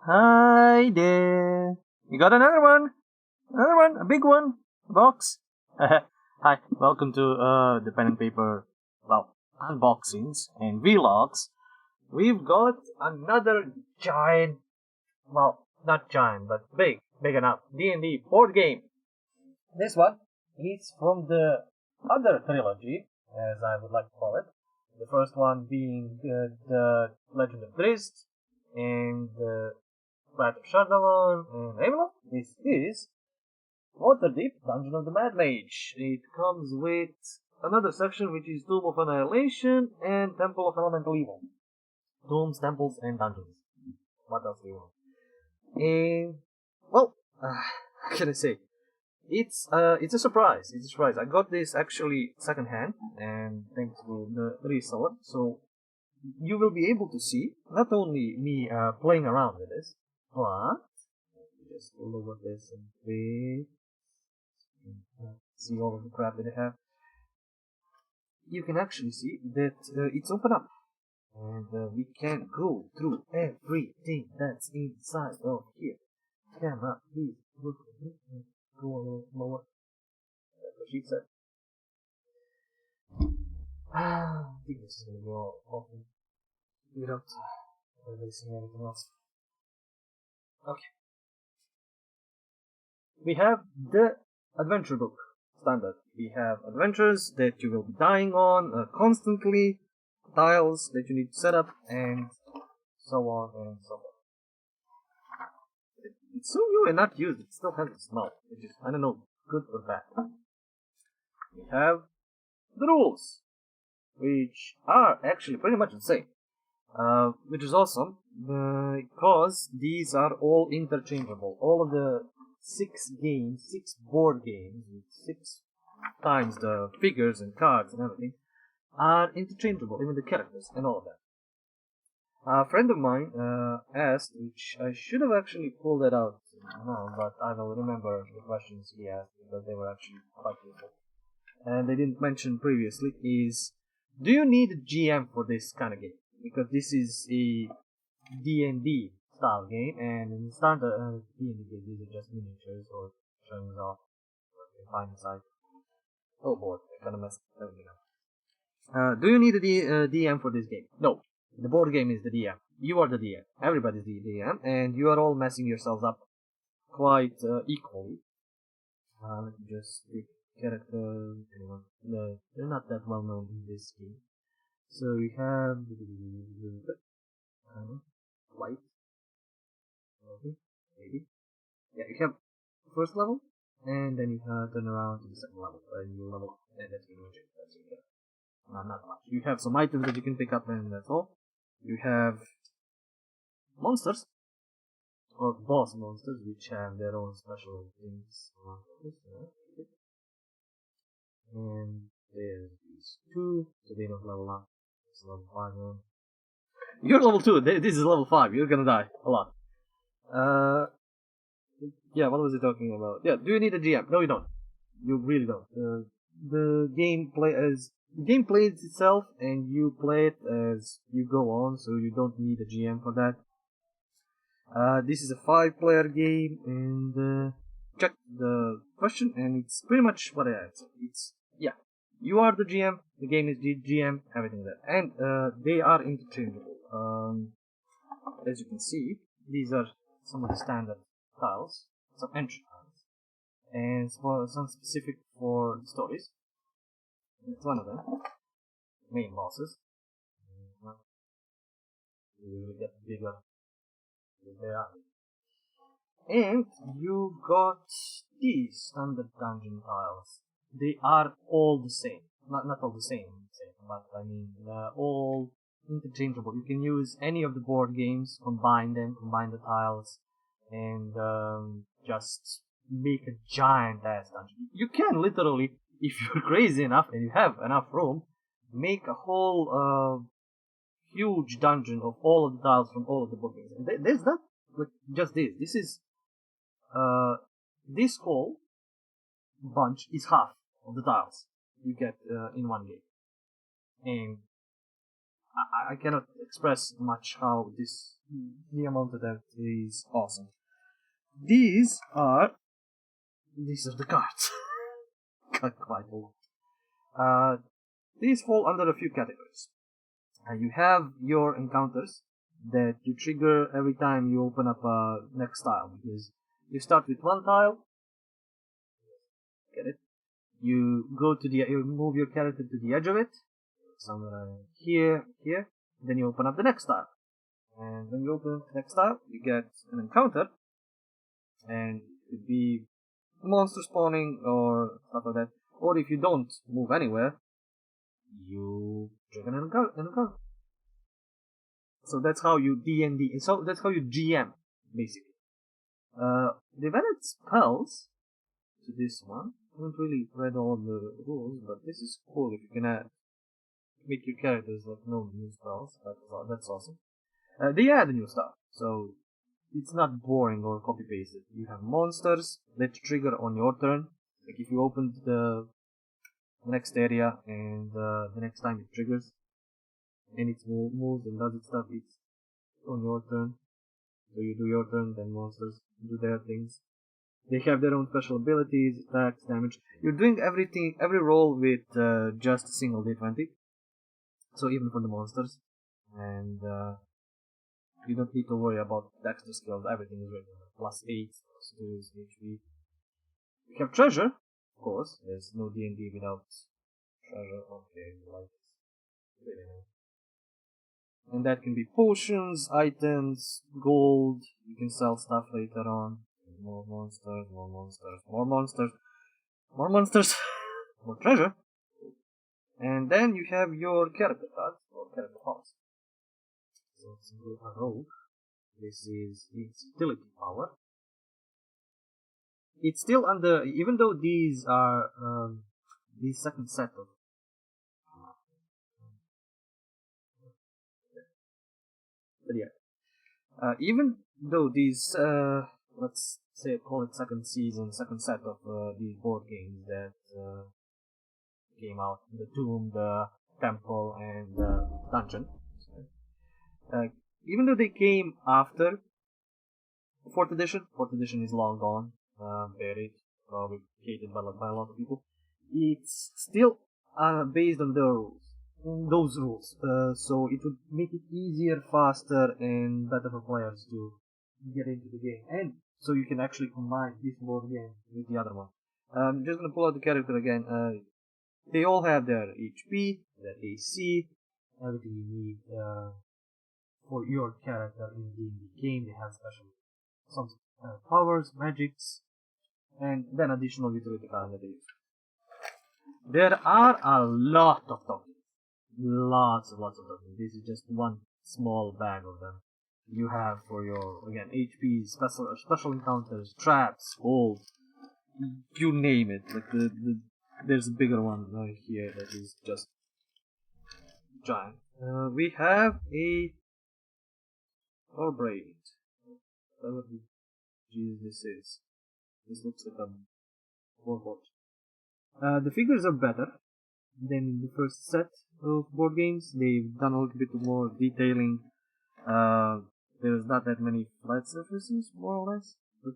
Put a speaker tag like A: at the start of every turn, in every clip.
A: Hi there. We got another one. Another one. A big one. A box. Hi. Welcome to the pen and paper, unboxings and vlogs. We've got another giant, not giant, but big enough D&D board game. This one is from the other trilogy, as I would like to call it. The first one being the Legend of Drizzt and the Path of Shardalon and Avalon. This is Waterdeep Dungeon of the Mad Mage. It comes with another section which is Tomb of Annihilation and Temple of Elemental Evil. Tombs, temples, and dungeons. What else do you want? And how can I say? It's a surprise. It's a surprise. I got this actually secondhand, and thanks to the reseller. So you will be able to see not only me playing around with this, but just lower this a bit. See all of the crap that I have. You can actually see that it's open up, and we can go through everything that's inside of here. Camera, please look at me. Go a little lower. That's what she said. I think this is gonna be all open without releasing anything else. Okay. We have the adventure book standard. We have adventures that you will be dying on constantly, tiles that you need to set up, and so on and so on. It's so new and not used, it still has a smell, which is, I don't know, good or bad. We have the rules, which are actually pretty much the same, which is awesome, because these are all interchangeable. All of the 6 board games, with 6 times the figures and cards and everything, are interchangeable, even the characters and all of that. A friend of mine asked, which I should have actually pulled it out now, but I will remember the questions he asked because they were actually quite useful. And they didn't mention previously is, do you need a GM for this kind of game? Because this is a D&D style game, and in standard D&D games, these are just miniatures or showing off what you can find inside. Oh boy, I kind of messed everything up. Do you need a DM for this game? No. The board game is the DM. You are the DM. Everybody's the DM, and you are all messing yourselves up quite equally. Let me just pick characters. No, they're not that well known in this game. So we have light. Okay, maybe. Yeah, you have first level, and then you turn around to the second level, and you level up, and that's pretty much it. That's it. Not much. You have some items that you can pick up, and that's all. You have monsters, or boss monsters, which have their own special things. And there's these 2, so they don't level up. It's level 5 now. You're level 2, this is level 5, you're gonna die a lot. Yeah, what was he talking about? Yeah, do you need a GM? No, you don't. You really don't. The game plays itself, and you play it as you go on, so you don't need a GM for that. This is a 5-player game, and check the question, and it's pretty much what I answered. It's, yeah, you are the GM, the game is the GM, everything there, and they are interchangeable. As you can see, these are some of the standard tiles, some entry tiles, and some specific for the stories. It's one of them, main bosses. You will get bigger as they are. And you've got these standard dungeon tiles. They are all the same. Not all the same, but I mean, they're all interchangeable. You can use any of the board games, combine the tiles, and just make a giant ass dungeon. You can literally, if you're crazy enough and you have enough room, make a whole huge dungeon of all of the tiles from all of the board games. And there's not like just this. This is this whole bunch is half of the tiles you get in one game. And I cannot express much how the amount of that is awesome. These are the cards. Quite old. These fall under a few categories. You have your encounters that you trigger every time you open up a next tile, because you start with one tile, get it? You move your character to the edge of it, somewhere here, then you open up the next tile. And when you open the next tile, you get an encounter, and it could be monster spawning or stuff like that. Or if you don't move anywhere, you trigger an encounter. So that's how you D&D. So that's how you GM, basically. They've added spells to this one. I haven't really read all the rules, but this is cool if you can make your characters like no new spells. That's awesome. They add new stuff, so it's not boring or copy pasted. You have monsters that trigger on your turn. Like if you open the next area and the next time it triggers and it moves and does its stuff, it's on your turn. So you do your turn, then monsters do their things. They have their own special abilities, attacks, damage. You're doing every roll with just a single d20. So even for the monsters, and you don't need to worry about dexter skills. Everything is regular. +8, +2 is HP. You have treasure, of course. There's no D&D without treasure. Okay, like it's really nice. And that can be potions, items, gold. You can sell stuff later on. More monsters, more monsters, more monsters, more monsters, more treasure. And then you have your character cards or character cards. So single a rogue. This is its utility power. It's still under, even though these are the second set of. But yeah, even though these, let's say, call it second set of these board games that came out: the Tomb, the Temple, and the Dungeon. Even though they came after 4th edition is long gone, buried, probably hated by a lot of people. It's still based on those rules, so it would make it easier, faster, and better for players to get into the game, and so you can actually combine this board game with the other one. I'm just gonna pull out the character again. They all have their HP, their AC, everything you need for your character in the game. They have some powers, magics, and then additional utility cards that they use. There are a lot of tokens. Lots of tokens. This is just one small bag of them. You have for your, again, HP, special encounters, traps, gold, you name it. Like there's a bigger one right here that is just giant. We have a Warbraid. Whatever this is. This looks like a warhorse. The figures are better than in the first set of board games. They've done a little bit more detailing. There's not that many flat surfaces, more or less. But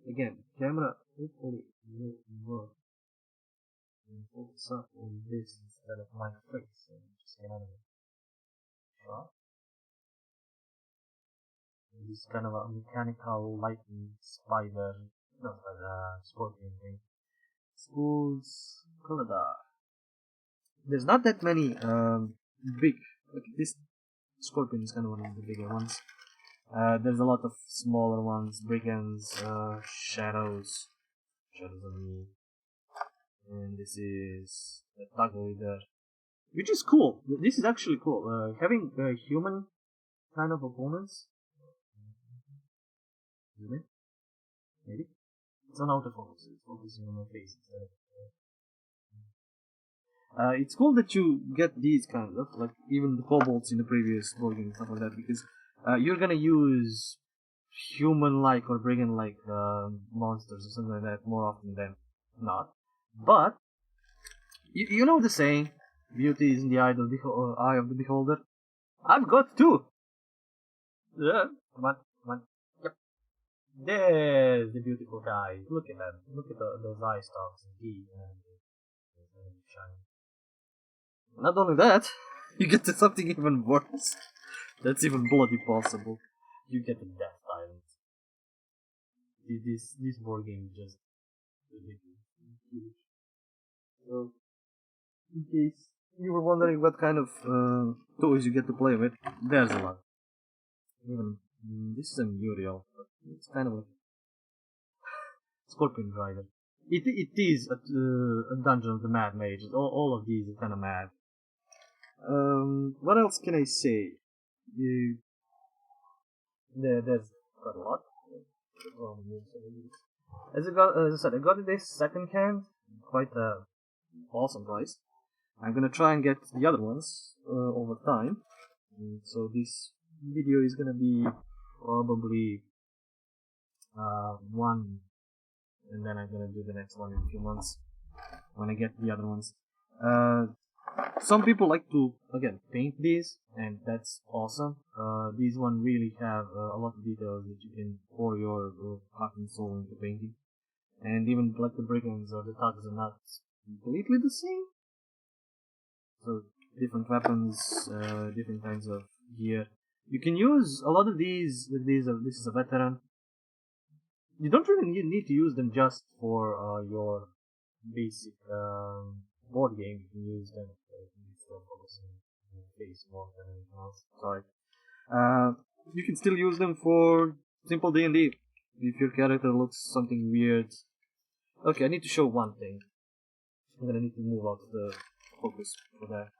A: again, camera hopefully will work and focus up on this instead of my face. So just get out of it. Shot. This is kind of a mechanical lightning spider, scorpion thing. Schools, Kaladar. There's not that many big. Like this scorpion is kind of one of the bigger ones. There's a lot of smaller ones, brigands, shadows on me, and this is the Tug Leader, which is cool. This is actually cool. Having human kind of opponents. Maybe it's on autofocus. It's focusing on my face instead of. It's cool that you get these kinds of, like even the kobolds in the previous board game and stuff like that, because you're gonna use human-like or brigand-like monsters or something like that more often than not. But you know the saying, Beauty is in the eye of the beholder. I've got two! Yeah. Come on, come on. Yep. There's the beautiful guy. Look at that. Look at those eye stalks indeed. Not only that, you get to something even worse. That's even bloody possible. You get the Death Island. This board game is just ridiculous. So, in case you were wondering what kind of toys you get to play with, there's a lot. Even this is a Muriel, but it's kind of a Scorpion Driver. It is a Dungeon of the Mad Mage. All of these are kind of mad. What else can I say? There's got a lot. As I said, I got this second hand, quite awesome price. I'm gonna try and get the other ones over time. So this video is gonna be probably one, and then I'm gonna do the next one in a few months when I get the other ones. Some people like to again paint these, and that's awesome. These one really have a lot of details that you can pour your heart and soul into painting, and even like the brigands or the tugs are not completely the same. So different weapons, different kinds of gear. You can use a lot of these. This is a veteran. You don't really need to use them just for your basic board game. You can use them for focusing on face more than anything else. Sorry. You can still use them for simple D&D. If your character looks something weird. Okay, I need to show one thing. I'm gonna need to move out of the focus for that.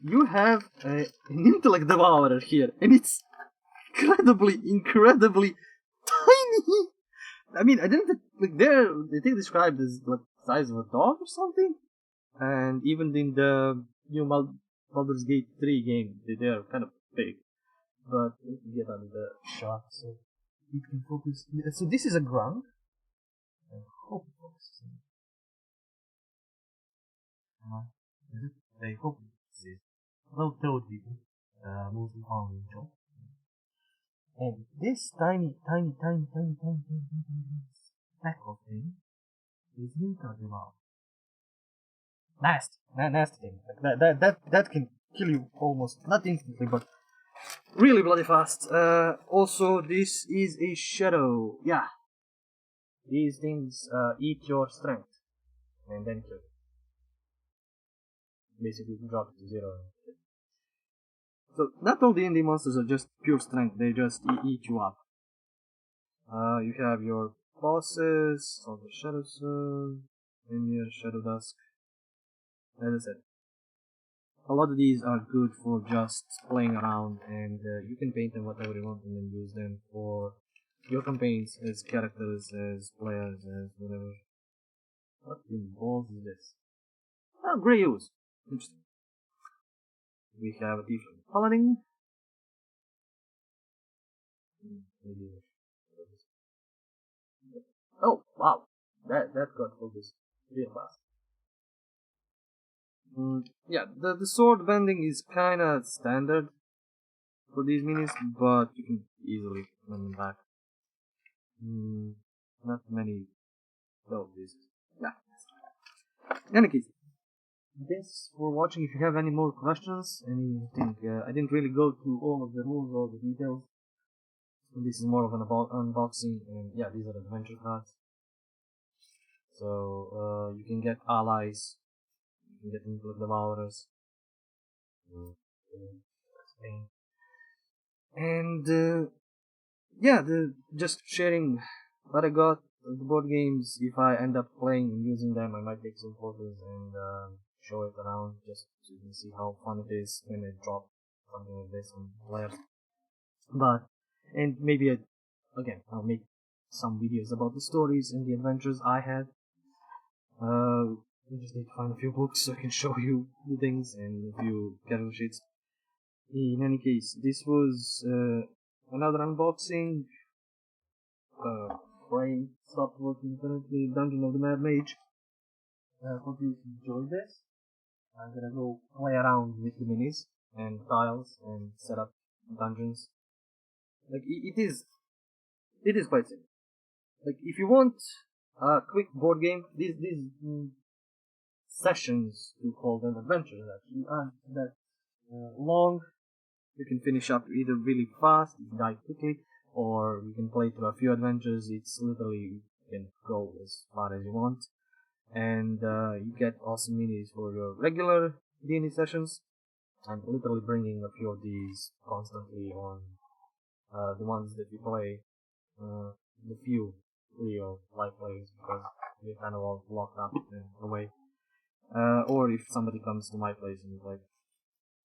A: You have an intellect devourer here, and it's incredibly tiny. I mean, I didn't like they think described as like size of a dog or something, and even in the new Baldur's Gate 3 game, they're kind of big. But let me get out of the shot so it can focus. So this is a grung. I hope it focuses. I hope it is. Well-told people, mostly found in job. And this tiny speck of thing is incredibly loud. Nasty thing. Like that can kill you almost, not instantly, but really bloody fast. Also, this is a shadow. Yeah. These things eat your strength and then kill you. Basically, drop it to zero. So, not all D&D monsters are just pure strength, they just eat you up. You have your bosses, all the Shadow Sword, Emir, Shadow Dusk. As I said, a lot of these are good for just playing around, and you can paint them whatever you want and then use them for your campaigns as characters, as players, as whatever. What in balls is this? Oh, Grey Ooze. Interesting. We have a different paladin. Oh wow, that got focused real fast. Yeah, the sword bending is kinda standard for these minis, but you can easily run them back. Not many. Oh, this. Yeah. In any case, thanks for watching. If you have any more questions, anything, I didn't really go through all of the rules, all the details. So this is more of an unboxing, and yeah, these are adventure cards. So you can get allies, you can get intellect devourers, and yeah, just sharing what I got of the board games. If I end up playing and using them, I might take some photos and show it around just so you can see how fun it is when I drop something like this on players. But and maybe I'll make some videos about the stories and the adventures I had. I just need to find a few books so I can show you the things and a few character sheets. In any case, this was another unboxing. Frame stopped working currently. Dungeon of the Mad Mage. Hope you enjoyed this. I'm gonna go play around with the minis and tiles and set up dungeons. Like it is quite simple. Like if you want a quick board game, these sessions, we call them adventures actually, aren't that long. You can finish up either really fast, if you die quickly, or you can play through a few adventures. It's literally, you can go as far as you want, and you get awesome minis for your regular D&D sessions. I'm literally bringing a few of these constantly on the ones that we play, the few real live plays, because we're kind of all locked up and away. Or if somebody comes to my place and is like,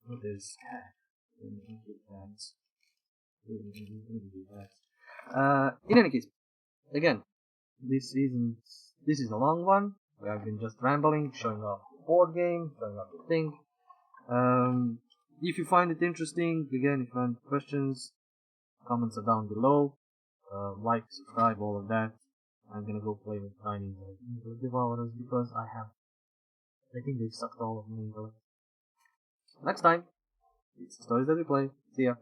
A: what is cat? In any case, again, this is a long one. We have been just rambling, showing off the board game, showing off the thing. If you find it interesting, again, if you have questions, comments are down below. Like, subscribe, all of that. I'm gonna go play with Tiny Devourers because I think they've sucked all of me. Next time, it's Stories That We Play. See ya.